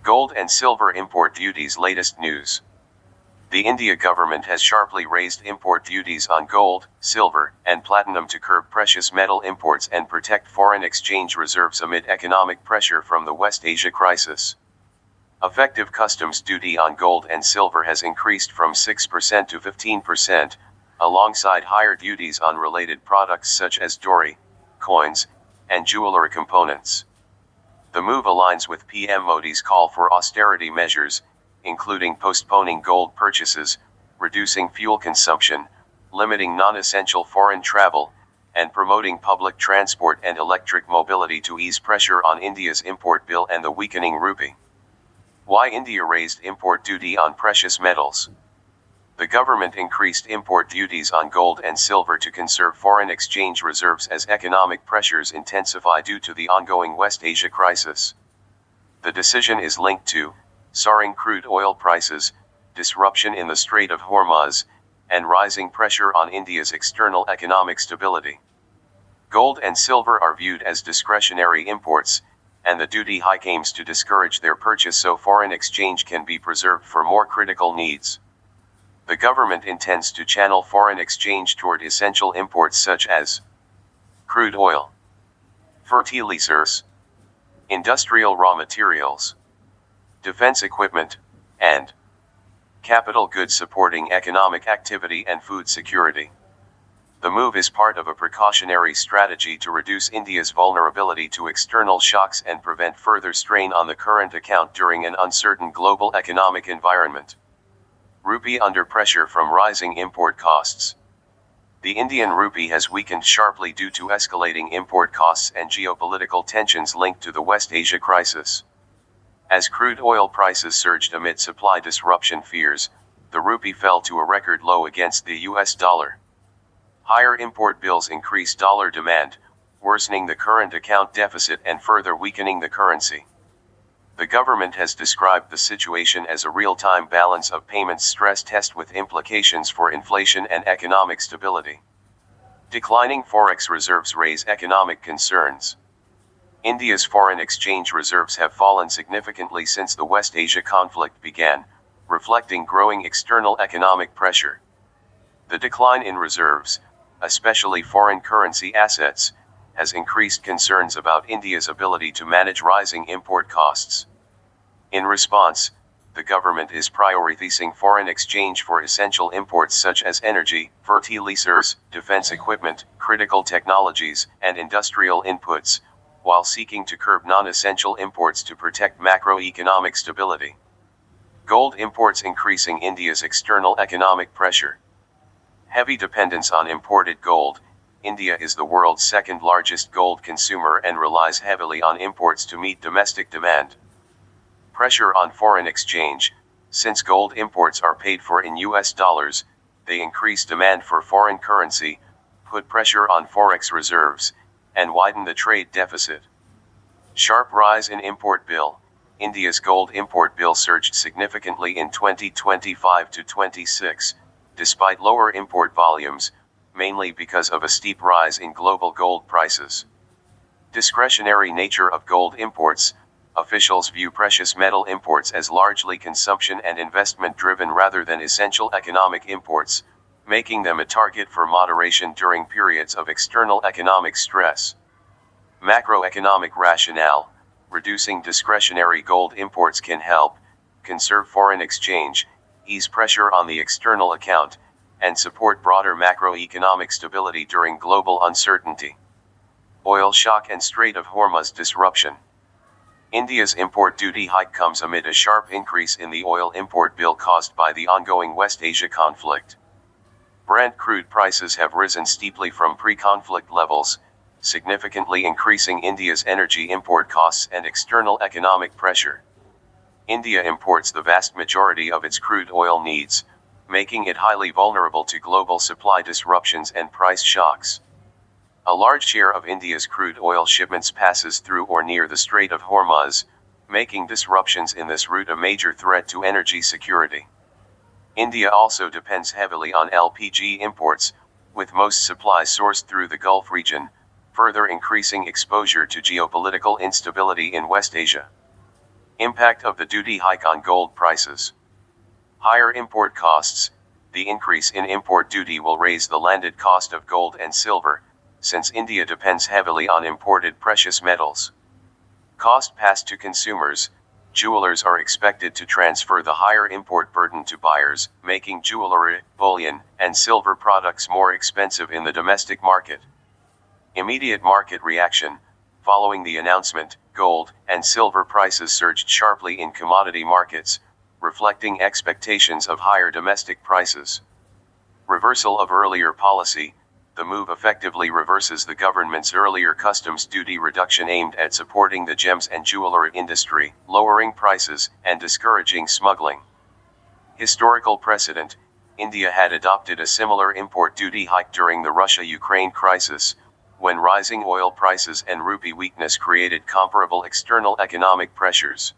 Gold and silver import duties. Latest news. The India government has sharply raised import duties on gold, silver, and platinum to curb precious metal imports and protect foreign exchange reserves amid economic pressure from the West Asia crisis. Effective customs duty on gold and silver has increased from 6% to 15%, alongside higher duties on related products such as jewelry, coins, and jewelry components. The move aligns with PM Modi's call for austerity measures, including postponing gold purchases, reducing fuel consumption, limiting non-essential foreign travel, and promoting public transport and electric mobility to ease pressure on India's import bill and the weakening rupee. Why India raised import duty on precious metals? The government increased import duties on gold and silver to conserve foreign exchange reserves as economic pressures intensify due to the ongoing West Asia crisis. The decision is linked to soaring crude oil prices, disruption in the Strait of Hormuz, and rising pressure on India's external economic stability. Gold and silver are viewed as discretionary imports, and the duty hike aims to discourage their purchase so foreign exchange can be preserved for more critical needs. The government intends to channel foreign exchange toward essential imports such as crude oil, fertilizers, industrial raw materials, defense equipment, and capital goods supporting economic activity and food security. The move is part of a precautionary strategy to reduce India's vulnerability to external shocks and prevent further strain on the current account during an uncertain global economic environment. Rupee under pressure from rising import costs. The Indian rupee has weakened sharply due to escalating import costs and geopolitical tensions linked to the West Asia crisis. As crude oil prices surged amid supply disruption fears, the rupee fell to a record low against the US dollar. Higher import bills increased dollar demand, worsening the current account deficit and further weakening the currency. The government has described the situation as a real-time balance of payments stress test with implications for inflation and economic stability. Declining forex reserves raise economic concerns. India's foreign exchange reserves have fallen significantly since the West Asia conflict began, reflecting growing external economic pressure. The decline in reserves, especially foreign currency assets, has increased concerns about India's ability to manage rising import costs. In response, the government is prioritizing foreign exchange for essential imports such as energy, fertilizers, defense equipment, critical technologies, and industrial inputs, while seeking to curb non-essential imports to protect macroeconomic stability. Gold imports increasing India's external economic pressure. Heavy dependence on imported gold. India is the world's second largest gold consumer and relies heavily on imports to meet domestic demand. Pressure on foreign exchange. Since gold imports are paid for in US dollars, they increase demand for foreign currency, put pressure on forex reserves, and widen the trade deficit. Sharp rise in import bill. India's gold import bill surged significantly in 2025 to 26, despite lower import volumes, mainly because of a steep rise in global gold prices. Discretionary nature of gold imports. Officials view precious metal imports as largely consumption and investment driven rather than essential economic imports, making them a target for moderation during periods of external economic stress. Macroeconomic rationale. Reducing discretionary gold imports can help conserve foreign exchange, ease pressure on the external account, and support broader macroeconomic stability during global uncertainty. Oil shock and Strait of Hormuz disruption. India's import duty hike comes amid a sharp increase in the oil import bill caused by the ongoing West Asia conflict. Brent crude prices have risen steeply from pre-conflict levels, significantly increasing India's energy import costs and external economic pressure. India imports the vast majority of its crude oil needs, making it highly vulnerable to global supply disruptions and price shocks. A large share of India's crude oil shipments passes through or near the Strait of Hormuz, making disruptions in this route a major threat to energy security. India also depends heavily on LPG imports, with most supplies sourced through the Gulf region, further increasing exposure to geopolitical instability in West Asia. Impact of the duty hike on gold prices. Higher import costs. The increase in import duty will raise the landed cost of gold and silver, since India depends heavily on imported precious metals. Cost passed to consumers. Jewelers are expected to transfer the higher import burden to buyers, making jewelry, bullion, and silver products more expensive in the domestic market. Immediate market reaction. Following the announcement, gold and silver prices surged sharply in commodity markets, reflecting expectations of higher domestic prices. Reversal of earlier policy. The move effectively reverses the government's earlier customs duty reduction aimed at supporting the gems and jewelry industry, lowering prices, and discouraging smuggling. Historical precedent. India had adopted a similar import duty hike during the Russia-Ukraine crisis, when rising oil prices and rupee weakness created comparable external economic pressures.